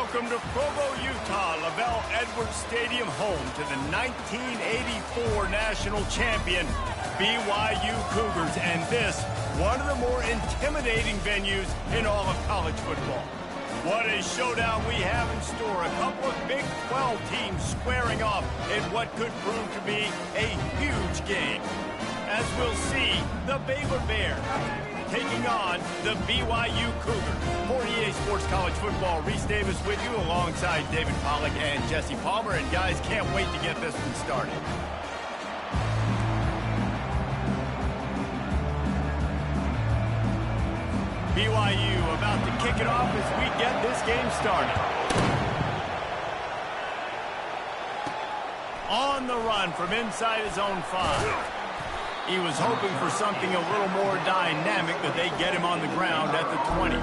Welcome to Provo, Utah, Lavelle Edwards Stadium, home to the 1984 national champion BYU Cougars, and this, one of the more intimidating venues in all of college football. What a showdown we have in store. A couple of Big 12 teams squaring off in what could prove to be a huge game. As we'll see, the Baylor Bears taking on the BYU Cougars. For EA Sports College Football, Reese Davis with you alongside David Pollack and Jesse Palmer. And guys, can't wait to get this one started. BYU about to kick it off as we get this game started. On the run from inside his own 5. He was hoping for something a little more dynamic, but they get him on the ground at the 20.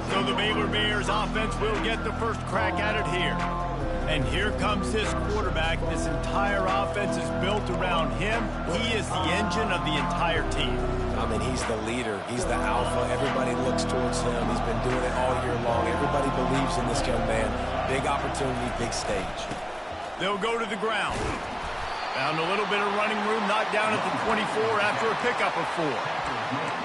So the Baylor Bears offense will get the first crack at it here. And here comes this quarterback. This entire offense is built around him. He is the engine of the entire team. I mean, he's the leader. He's the alpha. Everybody looks towards him. He's been doing it all year long. Everybody believes in this young man. Big opportunity, big stage. They'll go to the ground. Found a little bit of running room, knocked down at the 24 after a pickup of 4.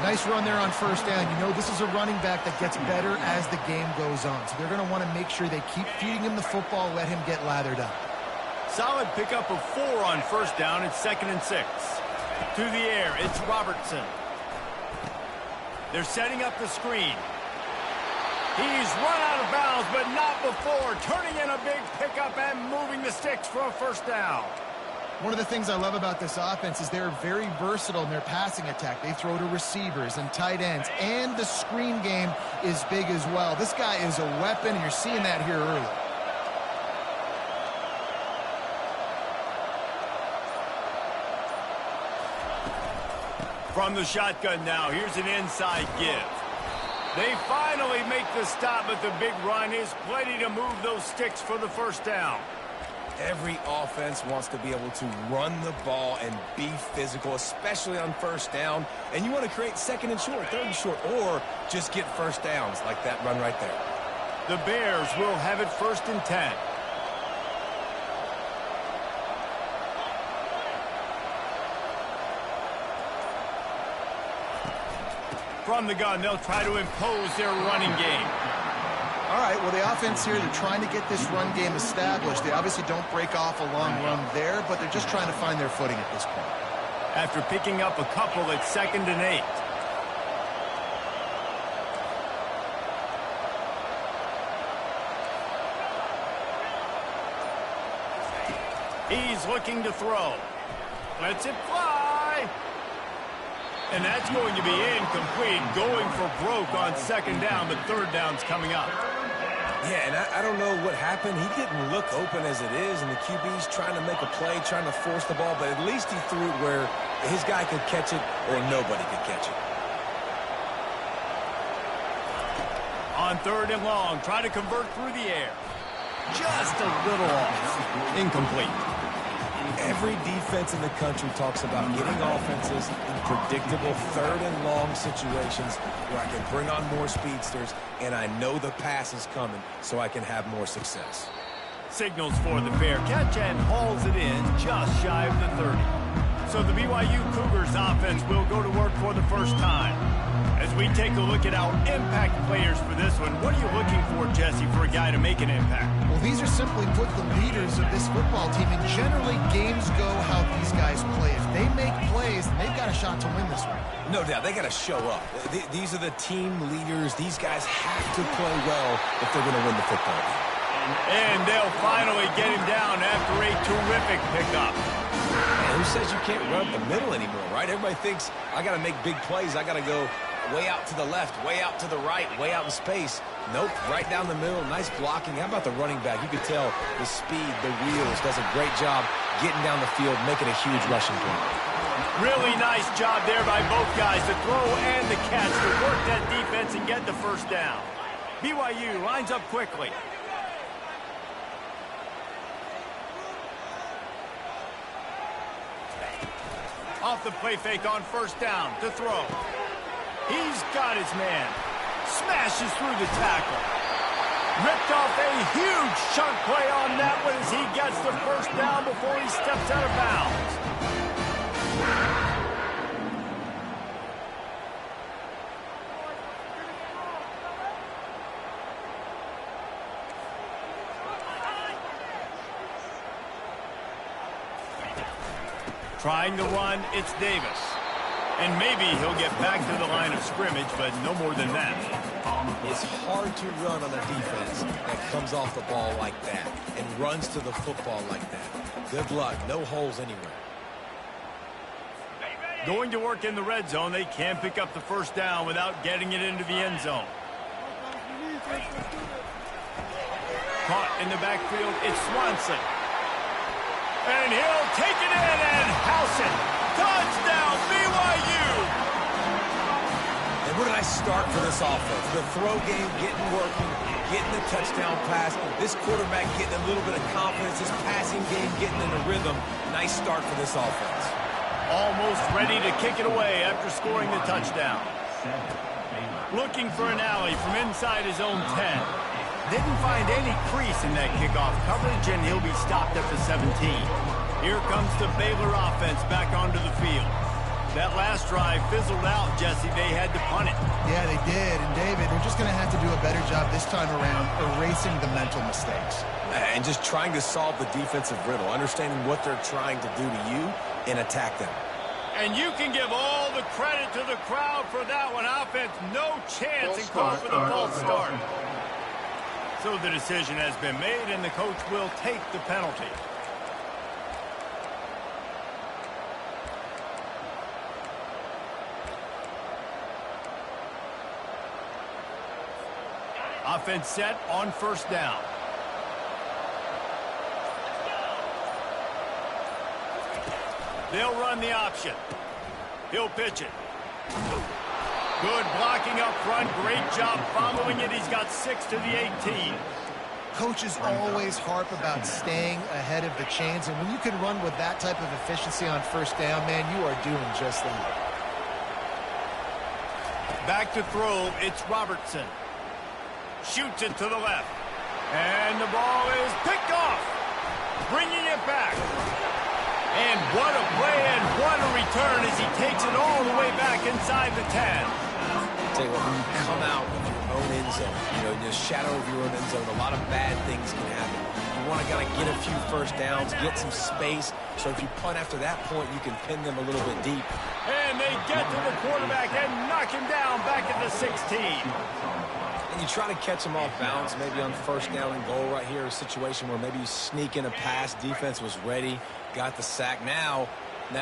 Nice run there on first down. You know, this is a running back that gets better as the game goes on. So they're going to want to make sure they keep feeding him the football, let him get lathered up. Solid pickup of 4 on first down. It's 2nd and 6. To the air, it's Robertson. They're setting up the screen. He's run out of bounds, but not before. Turning in a big pickup and moving the sticks for a first down. One of the things I love about this offense is they're very versatile in their passing attack. They throw to receivers and tight ends, and the screen game is big as well. This guy is a weapon, and you're seeing that here early. From the shotgun now, here's an inside give. They finally make the stop, but the big run is plenty to move those sticks for the first down. Every offense wants to be able to run the ball and be physical, especially on first down. And you want to create 2nd and short, 3rd and short, or just get first downs like that run right there. The Bears will have it 1st and 10. From the gun, they'll try to impose their running game. All right, well, the offense here, they're trying to get this run game established. They obviously don't break off a long run there, but they're just trying to find their footing at this point. After picking up a couple at 2nd and 8. He's looking to throw. Lets it fly. And that's going to be incomplete. Going for broke on 2nd down, but 3rd down's coming up. Yeah, and I don't know what happened. He didn't look open as it is, and the QB's trying to make a play, trying to force the ball, but at least he threw it where his guy could catch it or nobody could catch it. On 3rd and long, try to convert through the air. Just a little off. Incomplete. Every defense in the country talks about getting offenses in predictable 3rd and long situations where I can bring on more speedsters and I know the pass is coming so I can have more success. Signals for the fair catch and hauls it in just shy of the 30. So the BYU Cougars offense will go to work for the first time. As we take a look at our impact players for this one, what are you looking for, Jesse, for a guy to make an impact? Well, these are simply put the leaders of this football team, and generally games go how these guys play. If they make plays, they've got a shot to win this one. No doubt, they got to show up. These are the team leaders. These guys have to play well if they're going to win the football game. And they'll finally get him down after a terrific pickup. Man, who says you can't run up the middle anymore, right? Everybody thinks I got to make big plays. I got to go way out to the left, way out to the right, way out in space. Nope, right down the middle, nice blocking. How about the running back? You could tell the speed, the wheels, does a great job getting down the field, making a huge rushing play. Really nice job there by both guys, the throw and the catch, to work that defense and get the first down. BYU lines up quickly. Off the play fake on first down to throw. He's got his man. Smashes through the tackle. Ripped off a huge chunk play on that one as he gets the first down before he steps out of bounds. Trying to run, it's Davis. And maybe he'll get back to the line of scrimmage, but no more than that. It's hard to run on a defense that comes off the ball like that and runs to the football like that. Good luck. No holes anywhere. Going to work in the red zone. They can pick up the first down without getting it into the end zone. Caught in the backfield, it's Swanson. And he'll take it in and house it. Touchdown, BYU! And where did I start for this offense? The throw game getting working, getting the touchdown pass. This quarterback getting a little bit of confidence. This passing game getting in a rhythm. Nice start for this offense. Almost ready to kick it away after scoring the touchdown. Looking for an alley from inside his own 10. Didn't find any crease in that kickoff coverage, and he'll be stopped at the 17. Here comes the Baylor offense back onto the field. That last drive fizzled out, Jesse. They had to punt it. Yeah, they did. And, David, they're just going to have to do a better job this time around erasing the mental mistakes. And just trying to solve the defensive riddle, understanding what they're trying to do to you and attack them. And you can give all the credit to the crowd for that one. Offense, no chance, and call for the false start. So the decision has been made, and the coach will take the penalty. Offense set on first down. They'll run the option. He'll pitch it. Good blocking up front. Great job following it. He's got 6 to the 18. Coaches always harp about staying ahead of the chains, and when you can run with that type of efficiency on first down, man, you are doing just that. Back to throw, it's Robertson. Shoots it to the left. And the ball is picked off. Bringing it back. And what a play and what a return as he takes it all the way back inside the 10. Tell you what, when you come out of your own end zone, in the shadow of your own end zone, a lot of bad things can happen. You want to get a few first downs, get some space, so if you punt after that point, you can pin them a little bit deep. And they get to the quarterback and knock him down back at the 16. And you try to catch him off balance, maybe on first down and goal right here, a situation where maybe you sneak in a pass, defense was ready, got the sack. Now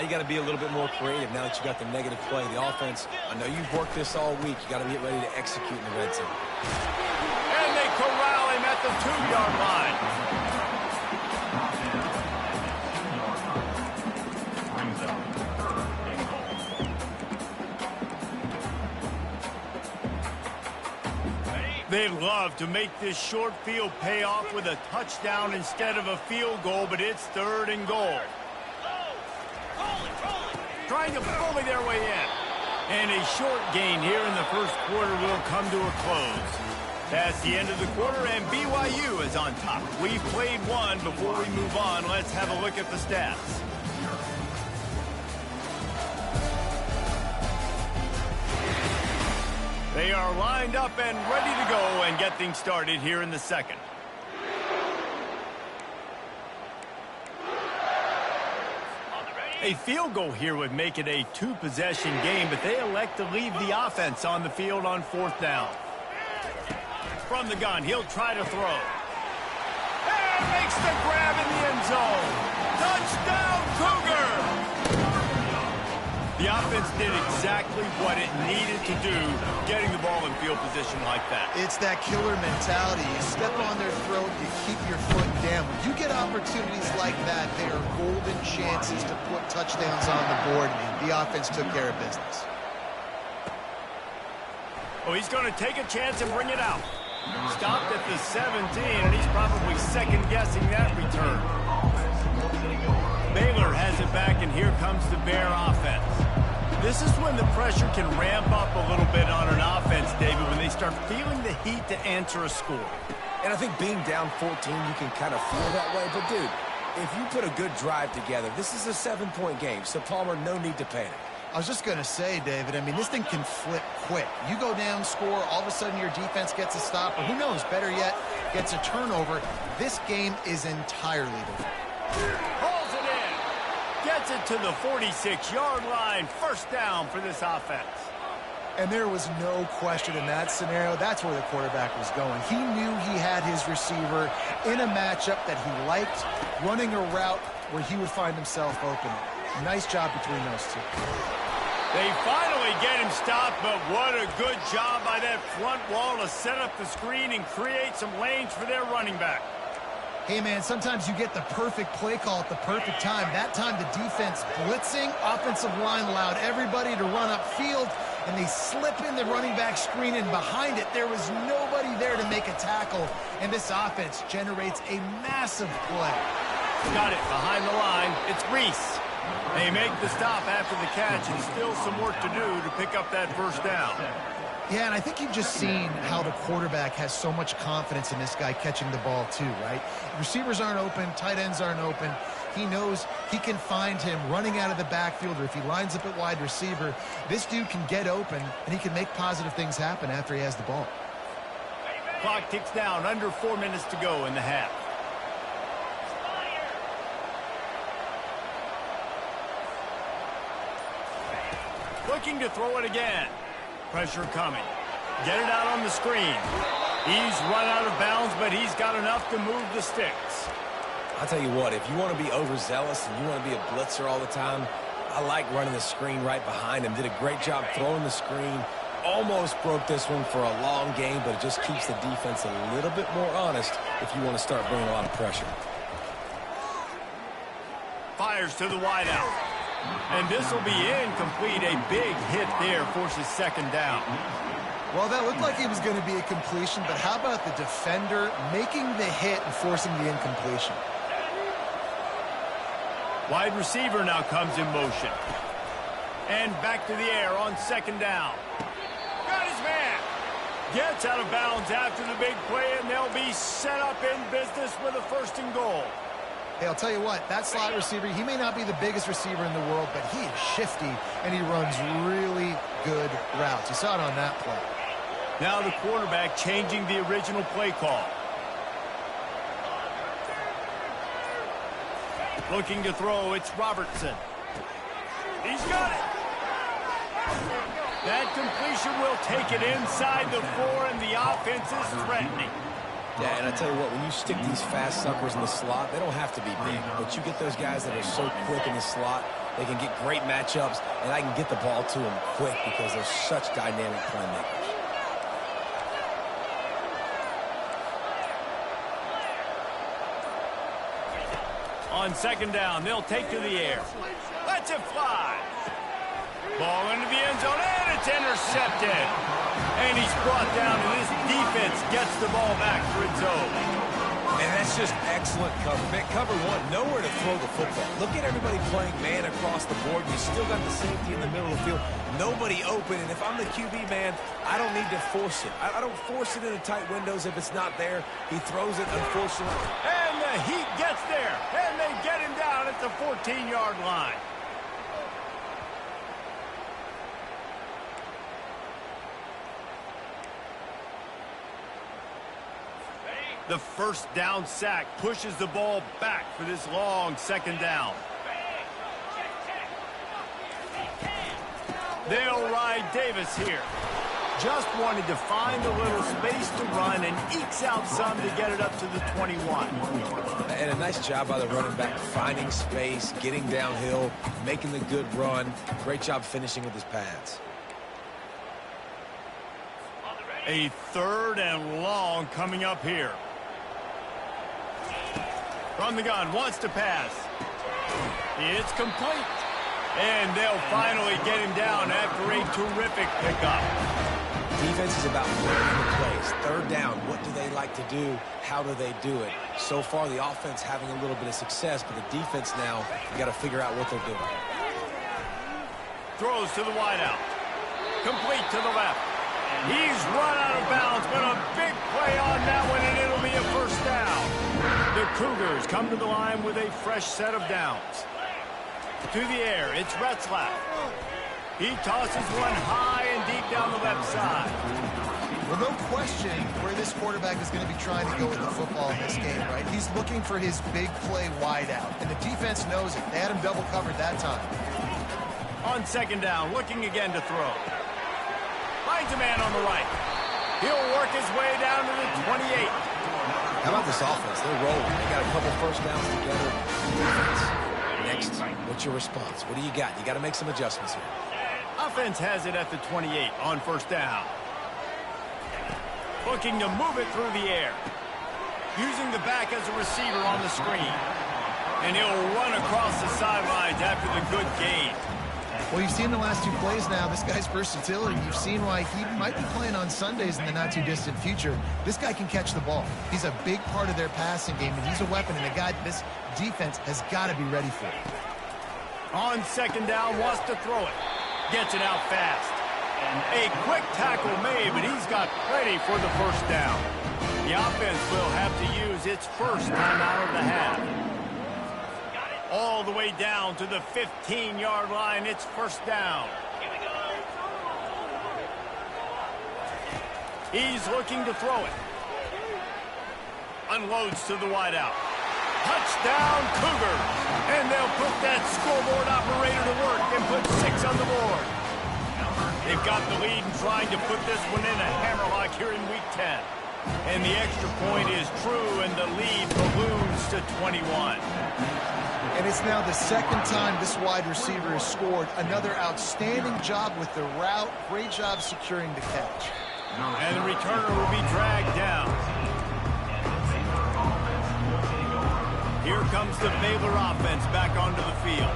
you got to be a little bit more creative now that you got the negative play. The offense, I know you've worked this all week. You got to get ready to execute in the red zone. And they corral him at the 2-yard line. They'd love to make this short field pay off with a touchdown instead of a field goal, but it's 3rd and goal. Trying to bully their way in. And a short gain here in the first quarter will come to a close. That's the end of the quarter, and BYU is on top. We've played one. Before we move on, let's have a look at the stats. They are lined up and ready to go and get things started here in the second. A field goal here would make it a 2-possession game, but they elect to leave the offense on the field on 4th down. From the gun, he'll try to throw. And makes the grab in the end zone. Touchdown, Cougar! The offense did exactly what it needed to do, getting the ball in field position like that. It's that killer mentality. You step on their throat, you keep your foot down. When you get opportunities like that, they are golden chances to put touchdowns on the board. The offense took care of business. Oh, he's going to take a chance and bring it out. Stopped at the 17, and he's probably second-guessing that return. Baylor has it back, and here comes the Bear offense. This is when the pressure can ramp up a little bit on an offense, David, when they start feeling the heat to answer a score. And I think being down 14, you can kind of feel that way. But, dude, if you put a good drive together, this is a 7-point game. So, Palmer, no need to panic. I was just going to say, David, I mean, this thing can flip quick. You go down, score, all of a sudden your defense gets a stop, or who knows, better yet, gets a turnover. This game is entirely different. Pulls it in. Gets it to the 46-yard line. First down for this offense. And there was no question in that scenario. That's where the quarterback was going. He knew he had his receiver in a matchup that he liked, running a route where he would find himself open. Nice job between those two. They finally get him stopped, but what a good job by that front wall to set up the screen and create some lanes for their running back. Hey, man, sometimes you get the perfect play call at the perfect time. That time the defense blitzing, offensive line allowed everybody to run upfield, and they slip in the running back screen, and behind it there was nobody there to make a tackle, and this offense generates a massive play. Got it behind the line. It's Reese. They make the stop after the catch, and still some work to do to pick up that first down. Yeah, and I think you've just seen how the quarterback has so much confidence in this guy catching the ball too, right? Receivers aren't open, tight ends aren't open. He knows he can find him running out of the backfield, or if he lines up at wide receiver, this dude can get open, and he can make positive things happen after he has the ball. Clock ticks down, under 4 minutes to go in the half. Looking to throw it again. Pressure coming. Get it out on the screen. He's run out of bounds, but he's got enough to move the sticks. I'll tell you what, if you want to be overzealous and you want to be a blitzer all the time, I like running the screen right behind him. Did a great job throwing the screen. Almost broke this one for a long game, but it just keeps the defense a little bit more honest if you want to start bringing a lot of pressure. Fires to the wideout. And this will be incomplete. A big hit there forces second down. Well, that looked like it was going to be a completion, but how about the defender making the hit and forcing the incompletion? Wide receiver now comes in motion. And back to the air on second down. Got his man. Gets out of bounds after the big play, and they'll be set up in business with a first and goal. Hey, I'll tell you what, that slot receiver, he may not be the biggest receiver in the world, but he is shifty, and he runs really good routes. You saw it on that play. Now the quarterback changing the original play call. Looking to throw, it's Robertson. He's got it. That completion will take it inside the 4, and the offense is threatening. Yeah, and I tell you what, when you stick these fast suckers in the slot, they don't have to be big, but you get those guys that are so quick in the slot, they can get great matchups, and I can get the ball to them quick because they're such dynamic playmakers. On second down, they'll take to the air. Let's it fly. Ball into the end zone, and it's intercepted. And he's brought down, and this defense gets the ball back for its own. And that's just excellent cover. Man, cover one, nowhere to throw the football. Look at everybody playing man across the board. You still got the safety in the middle of the field. Nobody open, and if I'm the QB, man, I don't need to force it. I don't force it into tight windows if it's not there. He throws it, unfortunately. And the heat gets there, and they get him down at the 14-yard line. The first down sack pushes the ball back for this long second down. They'll ride Davis here. Just wanted to find a little space to run and ekes out some to get it up to the 21. And a nice job by the running back, finding space, getting downhill, making the good run. Great job finishing with his pads. A third and long coming up here. From the gun, wants to pass. It's complete. And they'll finally get him down after a terrific pickup. Defense is about learning the plays. Third down, what do they like to do? How do they do it? So far, the offense having a little bit of success, but the defense now, you got to figure out what they're doing. Throws to the wideout. Complete to the left. He's run out of bounds, but a big play on that one, and it'll be a first down. The Cougars come to the line with a fresh set of downs. To the air, it's Retzlaff. He tosses one high and deep down the left side. Well, no question where this quarterback is going to be trying to go with the football in this game, right? He's looking for his big play wide out, and the defense knows it. They had him double covered that time. On second down, looking again to throw. Finds a man on the right. He'll work his way down to the 28. How about this offense? They're rolling. They got a couple first downs together. Defense. Next, what's your response? What do you got? You got to make some adjustments here. Offense has it at the 28 on first down. Looking to move it through the air. Using the back as a receiver on the screen. And he'll run across the sidelines after the good gain. Well, you've seen the last two plays now. This guy's versatility. You've seen why he might be playing on Sundays in the not-too-distant future. This guy can catch the ball. He's a big part of their passing game, and he's a weapon and a guy this defense has got to be ready for. On second down, wants to throw it. Gets it out fast. A quick tackle made, but he's got plenty for the first down. The offense will have to use its first time out of the half. All the way down to the 15-yard line. It's first down. He's looking to throw it. Unloads to the wideout. Touchdown, Cougars. And they'll put that scoreboard operator to work and put 6 on the board. They've got the lead and trying to put this one in a hammerlock here in Week 10. And the extra point is true, and the lead balloons to 21. And it's now the second time this wide receiver has scored. Another outstanding job with the route. Great job securing the catch. And the returner will be dragged down. Here comes the Baylor offense back onto the field.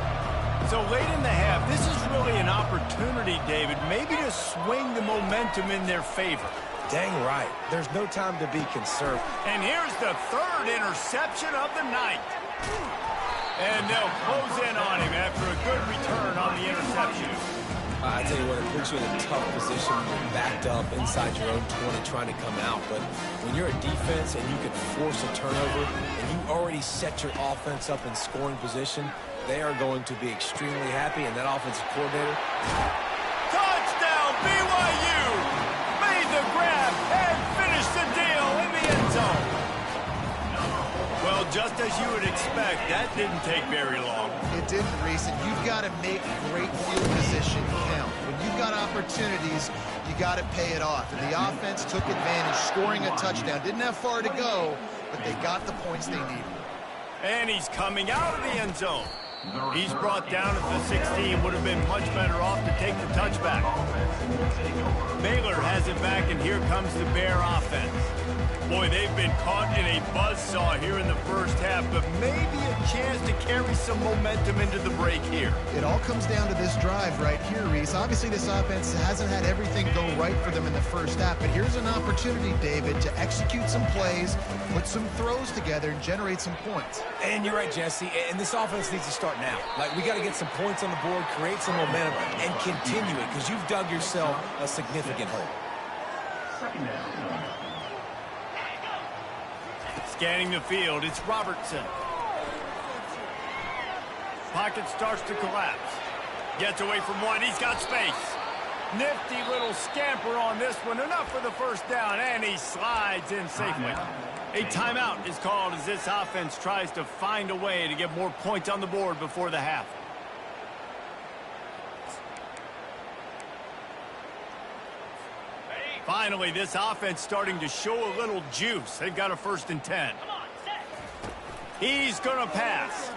So late in the half, this is really an opportunity, David, maybe to swing the momentum in their favor. Dang right. There's no time to be concerned. And here's the third interception of the night. And they'll close in on him after a good return on the interception. I tell you what, it puts you in a tough position. You're backed up inside your own 20 trying to come out. But when you're a defense and you can force a turnover and you already set your offense up in scoring position, they are going to be extremely happy. And that offensive coordinator... Touchdown, BYU! Made the grab and finished the deal in the end zone. Well, just as you would expect, that didn't take very long. It didn't, Reese, and you've got to make great field position count. When you've got opportunities, you got to pay it off. And the offense took advantage, scoring a touchdown. Didn't have far to go, but they got the points they needed. And he's coming out of the end zone. He's brought down at the 16. Would have been much better off to take the touchback. Baylor has it back, and here comes the Bear offense. Boy, they've been caught in a buzzsaw here in the first half, but maybe a chance to carry some momentum into the break here. It all comes down to this drive right here, Reese. Obviously, this offense hasn't had everything go right for them in the first half, but here's an opportunity, David, to execute some plays, put some throws together, and generate some points. And you're right, Jesse, and this offense needs to start now. Like, we got to get some points on the board, create some momentum, and continue it, because you've dug yourself a significant hole. Scanning the field, it's Robertson. Pocket starts to collapse. Gets away from one, he's got space. Nifty little scamper on this one, enough for the first down, and he slides in safely. A timeout is called as this offense tries to find a way to get more points on the board before the half. Finally, this offense starting to show a little juice. They've got a 1st and 10. He's going to pass.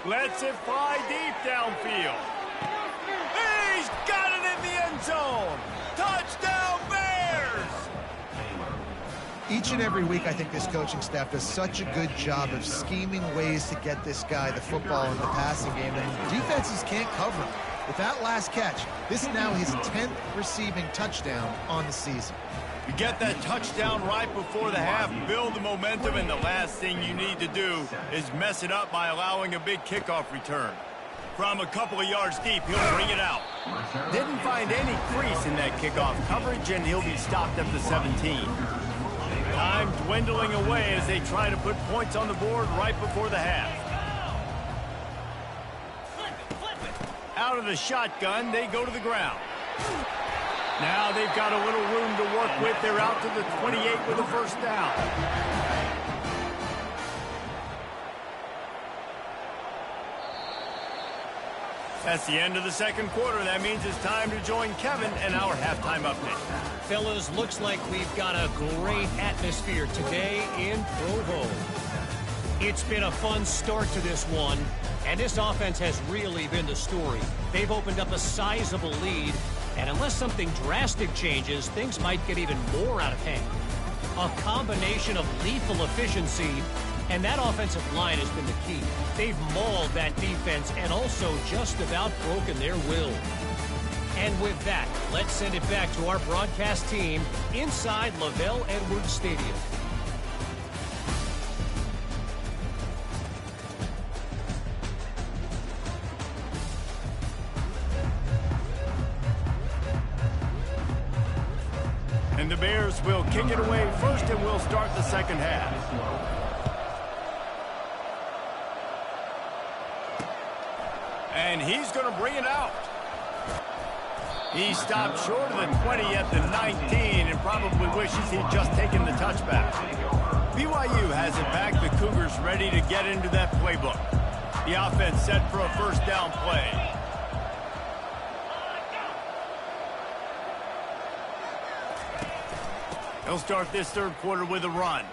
Lets it fly deep downfield. He's got it in the end zone. Touchdown, Bears! Each and every week, I think this coaching staff does such a good job of scheming ways to get this guy the football in the passing game, and defenses can't cover him. With that last catch, this is now his 10th receiving touchdown on the season. You get that touchdown right before the half, build the momentum, and the last thing you need to do is mess it up by allowing a big kickoff return. From a couple of yards deep, he'll bring it out. Didn't find any crease in that kickoff coverage, and he'll be stopped at the 17. Time dwindling away as they try to put points on the board right before the half. Out of the shotgun, they go to the ground. Now they've got a little room to work with. They're out to the 28 with a first down. That's the end of the second quarter. That means it's time to join Kevin and our halftime update. Fellas, looks like we've got a great atmosphere today in Provo. It's been a fun start to this one, and this offense has really been the story. They've opened up a sizable lead, and unless something drastic changes, things might get even more out of hand. A combination of lethal efficiency, and that offensive line has been the key. They've mauled that defense and also just about broken their will. And with that, let's send it back to our broadcast team inside LaVell Edwards Stadium. And the Bears will kick it away first, and we'll start the second half. And he's going to bring it out. He stopped short of the 20 at the 19 and probably wishes he'd just taken the touchback. BYU has it back. The Cougars ready to get into that playbook. The offense set for a first down play. He'll start this third quarter with a run.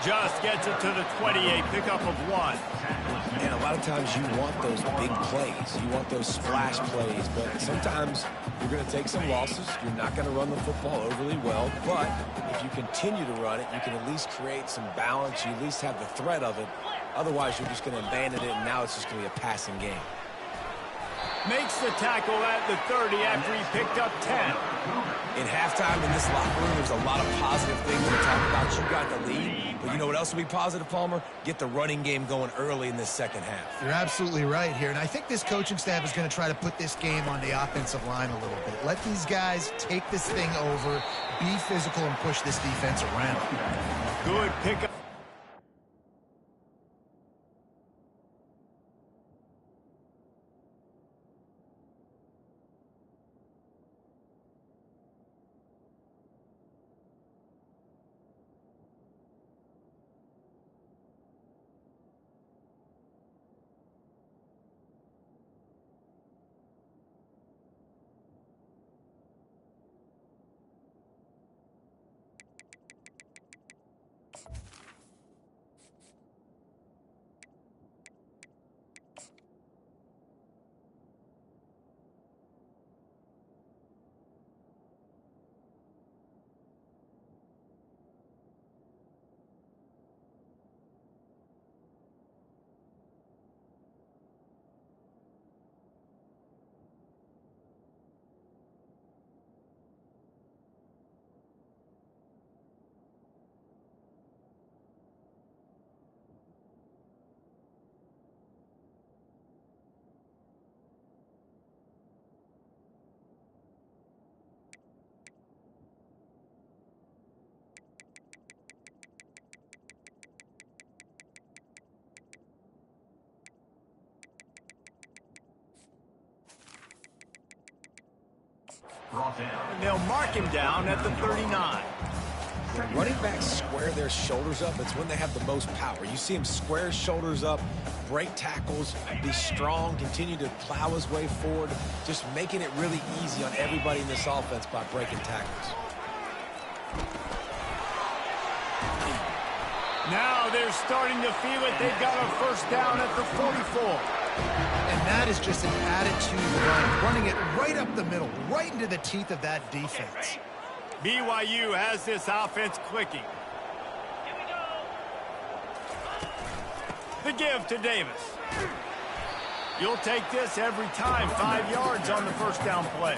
Just gets it to the 28, pickup of 1. And a lot of times you want those big plays. You want those splash plays. But sometimes you're going to take some losses. You're not going to run the football overly well. But if you continue to run it, you can at least create some balance. You at least have the threat of it. Otherwise, you're just going to abandon it, and now it's just going to be a passing game. Makes the tackle at the 30 after he picked up 10. In halftime in this locker room, there's a lot of positive things to talk about. You got the lead, but you know what else will be positive, Palmer? Get the running game going early in this second half. You're absolutely right here, and I think this coaching staff is going to try to put this game on the offensive line a little bit. Let these guys take this thing over, be physical, and push this defense around. Good pickup. And they'll mark him down at the 39. When running backs square their shoulders up, it's when they have the most power. You see him square his shoulders up, break tackles, be strong, continue to plow his way forward, just making it really easy on everybody in this offense by breaking tackles. Now they're starting to feel it. They've got a first down at the 44. And that is just an attitude run, running it right up the middle, right into the teeth of that defense. BYU has this offense clicking. The give to Davis. You'll take this every time. 5 yards on the first down play.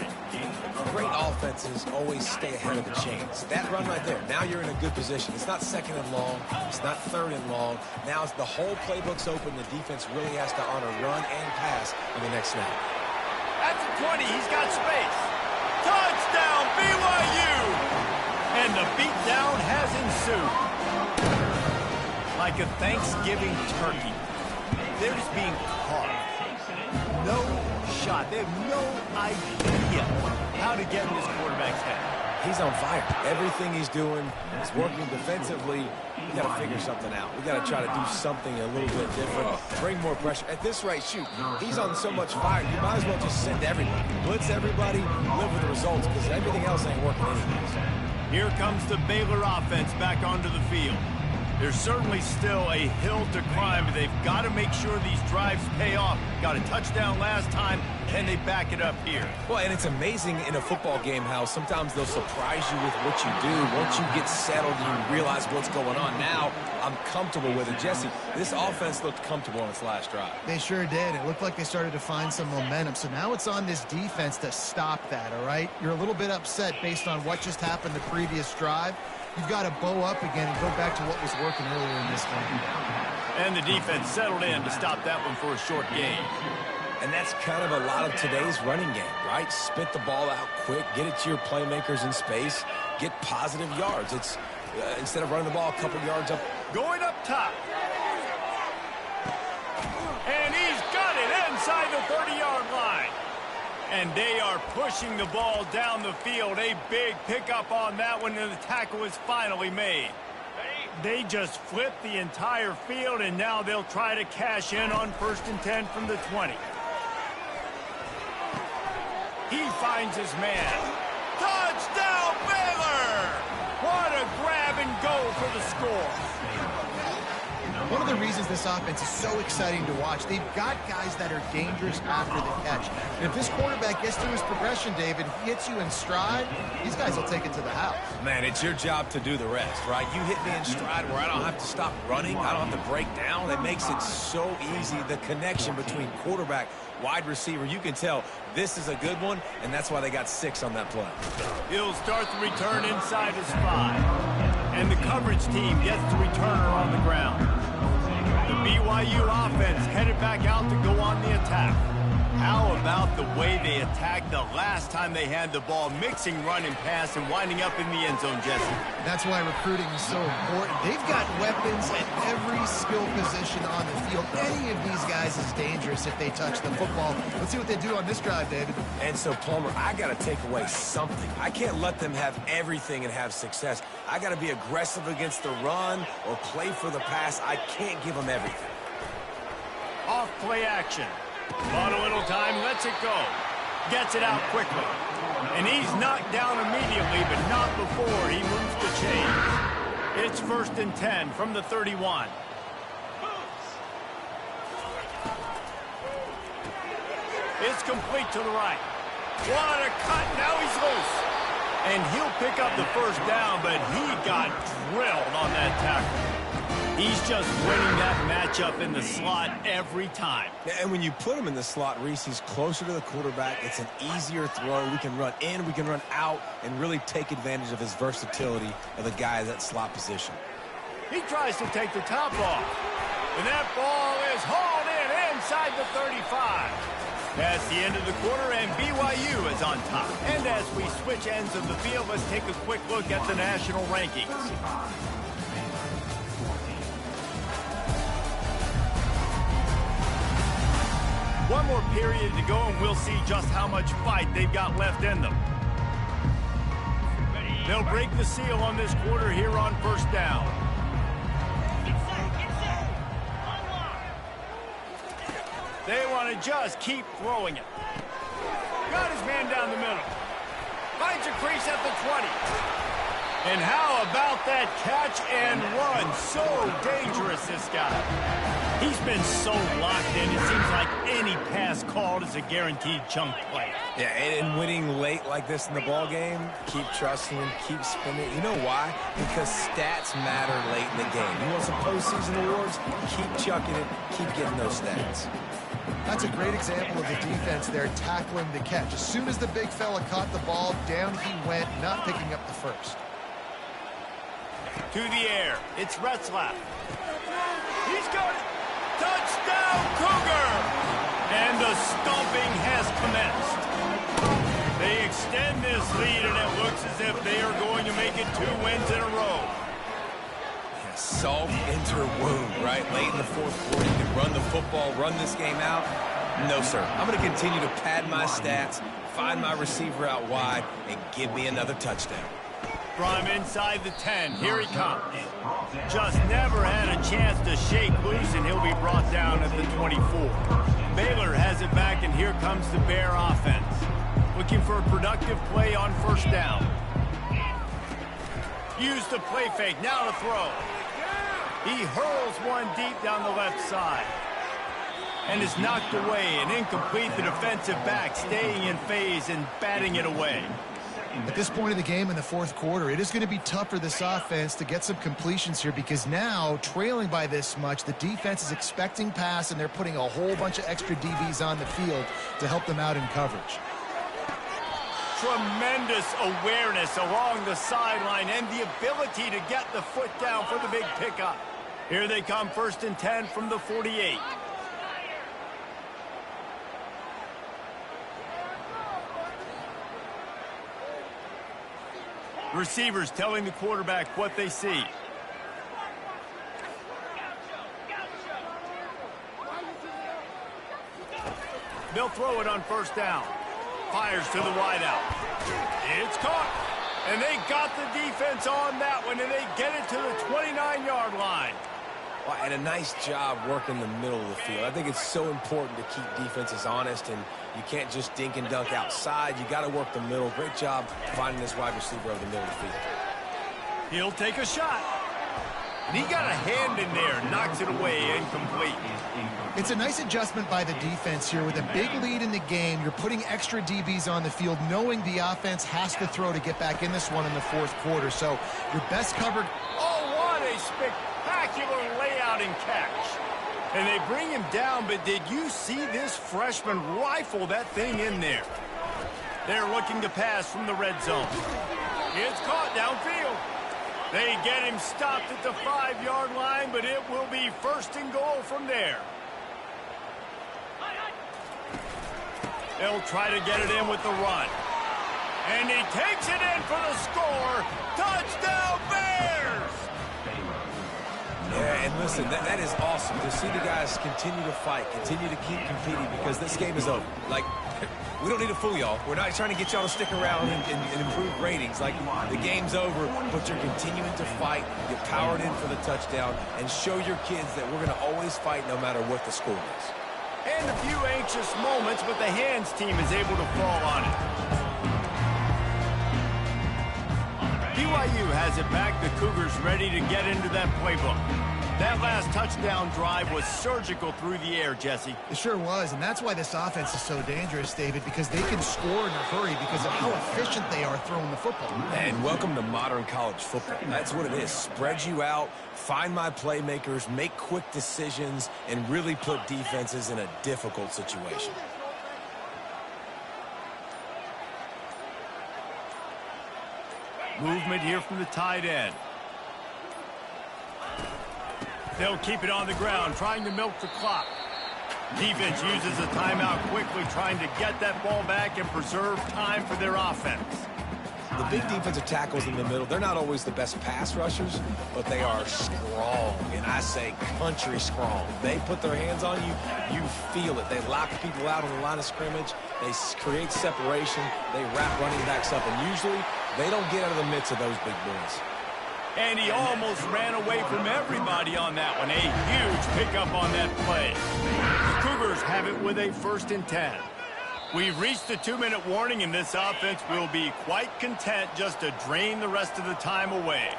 Great offenses always stay ahead of the chains. That run right there, now you're in a good position. It's not second and long. It's not third and long. Now it's the whole playbook's open. The defense really has to honor run and pass in the next snap. At the 20, he's got space. Touchdown, BYU! And the beatdown has ensued. Like a Thanksgiving turkey. They're just being caught. No shot. They have no idea how to get in this quarterback's head. He's on fire. Everything he's doing is working defensively. We got to figure something out. We got to try to do something a little bit different. Bring more pressure. At this rate, shoot, he's on so much fire. You might as well just send everybody. Blitz everybody, live with the results, because everything else ain't working anyways. Here comes the Baylor offense back onto the field. There's certainly still a hill to climb, but they've got to make sure these drives pay off. Got a touchdown last time, and they back it up here. Well, and it's amazing in a football game how sometimes they'll surprise you with what you do. Once you get settled and you realize what's going on, now I'm comfortable with it. Jesse, this offense looked comfortable on its last drive. They sure did. It looked like they started to find some momentum. So now it's on this defense to stop that, all right? You're a little bit upset based on what just happened the previous drive. You've got to bow up again and go back to what was working earlier in this game. And the defense settled in to stop that one for a short gain. And that's kind of a lot of today's running game, right? Spit the ball out quick, get it to your playmakers in space, get positive yards. It's instead of running the ball a couple yards up. Going up top. And he's got it inside the 30-yard line. And they are pushing the ball down the field. A big pickup on that one, and the tackle is finally made. They just flipped the entire field, and now they'll try to cash in on 1st and 10 from the 20. He finds his man. Touchdown, Baylor! What a grab and go for the score. One of the reasons this offense is so exciting to watch, they've got guys that are dangerous after the catch. And if this quarterback gets through his progression, David, he hits you in stride, these guys will take it to the house. Man, it's your job to do the rest, right? You hit me in stride where I don't have to stop running. I don't have to break down. It makes it so easy. The connection between quarterback, wide receiver, you can tell this is a good one, and that's why they got 6 on that play. He'll start the return inside his 5. And the coverage team gets the returner on the ground. The BYU offense headed back out to go on the attack. How about the way they attacked the last time they had the ball, mixing run and pass and winding up in the end zone, Jesse? That's why recruiting is so important. They've got weapons at every skill position on the field. Any of these guys is dangerous if they touch the football. Let's see what they do on this drive, David. And so, Palmer, I got to take away something. I can't let them have everything and have success. I got to be aggressive against the run or play for the pass. I can't give them everything. Off play action. Bought a little time, lets it go. Gets it out quickly. And he's knocked down immediately, but not before he moves the chains. It's 1st and 10 from the 31. It's complete to the right. What a cut, now he's loose. And he'll pick up the first down, but he got drilled on that tackle. He's just winning that matchup in the slot every time. And when you put him in the slot, Reese, he's closer to the quarterback. It's an easier throw. We can run in, we can run out, and really take advantage of his versatility of the guy in that slot position. He tries to take the top off. And that ball is hauled in inside the 35. That's the end of the quarter, and BYU is on top. And as we switch ends of the field, let's take a quick look at the national rankings. One more period to go, and we'll see just how much fight they've got left in them. They'll break the seal on this quarter here on 1st down. They want to just keep throwing it. Got his man down the middle. Finds a crease at the 20. And how about that catch and run? So dangerous, this guy. He's been so locked in, it seems like any pass called is a guaranteed chunk play. Yeah, and winning late like this in the ball game, keep trusting him, keep spinning. You know why? Because stats matter late in the game. You want some postseason awards? Keep chucking it, keep getting those stats. That's a great example of the defense there tackling the catch. As soon as the big fella caught the ball, down he went, not picking up the first. To the air, it's Retzlaff. He's got it. Touchdown, Cougar! And the stomping has commenced. They extend this lead, and it looks as if they are going to make it 2 wins in a row. Yeah, salt into her wound, right? Late in the fourth quarter, you can run the football, run this game out. No, sir. I'm going to continue to pad my stats, find my receiver out wide, and give me another touchdown. From inside the 10, here he comes. Just never had a chance to shake loose, and he'll be brought down at the 24. Baylor has it back, and here comes the Bear offense. Looking for a productive play on first down. Use the play fake, now to throw. He hurls one deep down the left side. And is knocked away and incomplete. The defensive back staying in phase and batting it away. At this point of the game in the fourth quarter, it is going to be tough for this offense to get some completions here because now, trailing by this much, the defense is expecting pass, and they're putting a whole bunch of extra DBs on the field to help them out in coverage. Tremendous awareness along the sideline and the ability to get the foot down for the big pickup. Here they come, 1st and 10 from the 48. Receivers telling the quarterback what they see. They'll throw it on first down. Fires to the wideout. It's caught. And they got the defense on that one, and they get it to the 29-yard line. Well, and a nice job working the middle of the field. I think it's so important to keep defenses honest, and you can't just dink and dunk outside. You got to work the middle. Great job finding this wide receiver over the middle of the field. He'll take a shot. And he got a hand in there, knocks it away, incomplete. It's a nice adjustment by the defense here. With a big lead in the game, you're putting extra DBs on the field, knowing the offense has to throw to get back in this one in the fourth quarter. So your best covered. Oh, what a spectacular layout and catch. And they bring him down, but did you see this freshman rifle that thing in there? They're looking to pass from the red zone. It's caught downfield. They get him stopped at the 5-yard line, but it will be 1st and goal from there. They'll try to get it in with the run. And he takes it in for the score. Touchdown, Bears! Yeah, and listen, that is awesome to see the guys continue to fight, continue to keep competing, because this game is over. Like, we don't need to fool y'all. We're not trying to get y'all to stick around and improve ratings. Like, the game's over, but you're continuing to fight, get powered in for the touchdown, and show your kids that we're going to always fight no matter what the score is. And a few anxious moments, but the hands team is able to fall on it. BYU has it back. The Cougars ready to get into that playbook. That last touchdown drive was surgical through the air, Jesse. It sure was, and that's why this offense is so dangerous, David, because they can score in a hurry because of how efficient they are throwing the football. And welcome to modern college football. That's what it is. Spread you out, find my playmakers, make quick decisions, and really put defenses in a difficult situation. Movement here from the tight end. They'll keep it on the ground, trying to milk the clock. Defense uses a timeout quickly, trying to get that ball back and preserve time for their offense. The big defensive tackles in the middle, they're not always the best pass rushers, but they are strong, and I say country strong. They put their hands on you, you feel it. They lock people out on the line of scrimmage. They create separation. They wrap running backs up, and usually they don't get out of the midst of those big boys. And he almost ran away from everybody on that one. A huge pickup on that play. The Cougars have it with a 1st and 10. We've reached the 2-minute warning, and this offense will be quite content just to drain the rest of the time away.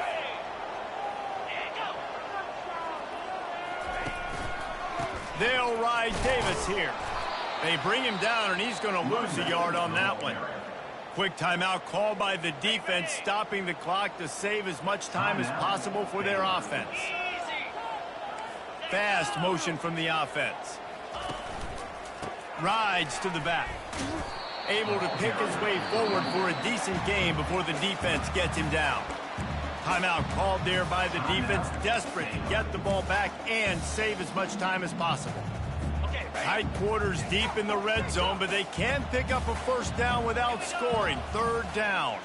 They'll ride Davis here. They bring him down, and he's going to lose a yard on that one. Quick timeout called by the defense, stopping the clock to save as much time as possible for their offense. Fast motion from the offense. Rides to the back. Able to pick his way forward for a decent gain before the defense gets him down. Timeout called there by the defense, desperate to get the ball back and save as much time as possible. Tight quarters deep in the red zone, but they can pick up a first down without scoring. Third down.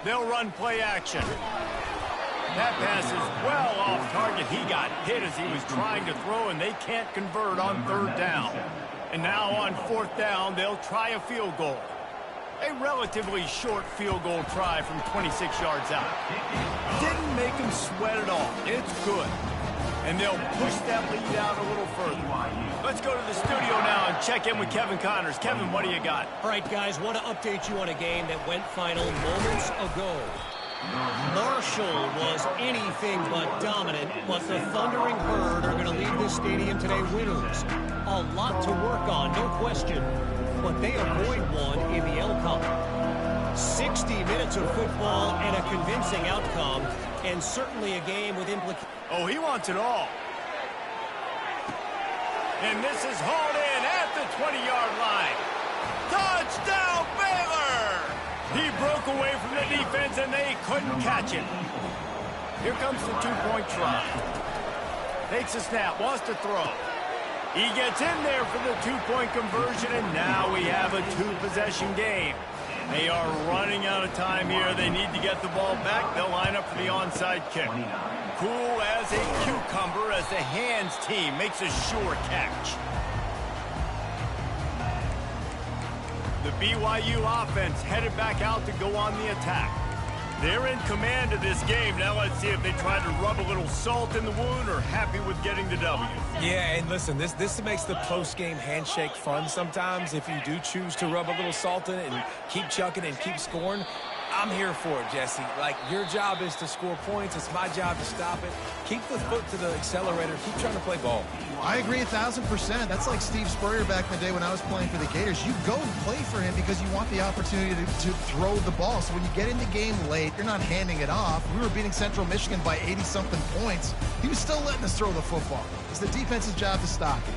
They'll run play action. That pass is well off target. He got hit as he was trying to throw, and they can't convert on third down. And now on fourth down, they'll try a field goal. A relatively short field goal try from 26 yards out. Didn't make him sweat at all. It's good. And they'll push that lead out a little further. Let's go to the studio now and check in with Kevin Connors. Kevin, what do you got? All right, guys, want to update you on a game that went final moments ago. Marshall was anything but dominant, but the Thundering Herd are going to leave this stadium today winners. A lot to work on, no question, but they avoid one in the L-Cup. 60 minutes of football and a convincing outcome, and certainly a game with implications. Oh, he wants it all. And this is hauled in at the 20-yard line. Touchdown, Baylor! He broke away from the defense, and they couldn't catch him. Here comes the two-point try. Takes a snap, wants to throw. He gets in there for the two-point conversion, and now we have a two-possession game. They are running out of time here. They need to get the ball back. They'll line up for the onside kick. Cool as a cucumber as the hands team makes a sure catch. The BYU offense headed back out to go on the attack. They're in command of this game. Now let's see if they try to rub a little salt in the wound or happy with getting the W. Yeah, and listen, this makes the post-game handshake fun sometimes. If you do choose to rub a little salt in it and keep chucking and keep scoring, I'm here for it, Jesse. Like, your job is to score points. It's my job to stop it. Keep the foot to the accelerator. Keep trying to play ball. I agree 1,000%. That's like Steve Spurrier back in the day when I was playing for the Gators. You go and play for him because you want the opportunity to throw the ball. So when you get in the game late, you're not handing it off. We were beating Central Michigan by 80-something points. He was still letting us throw the football. It's the defense's job to stop it.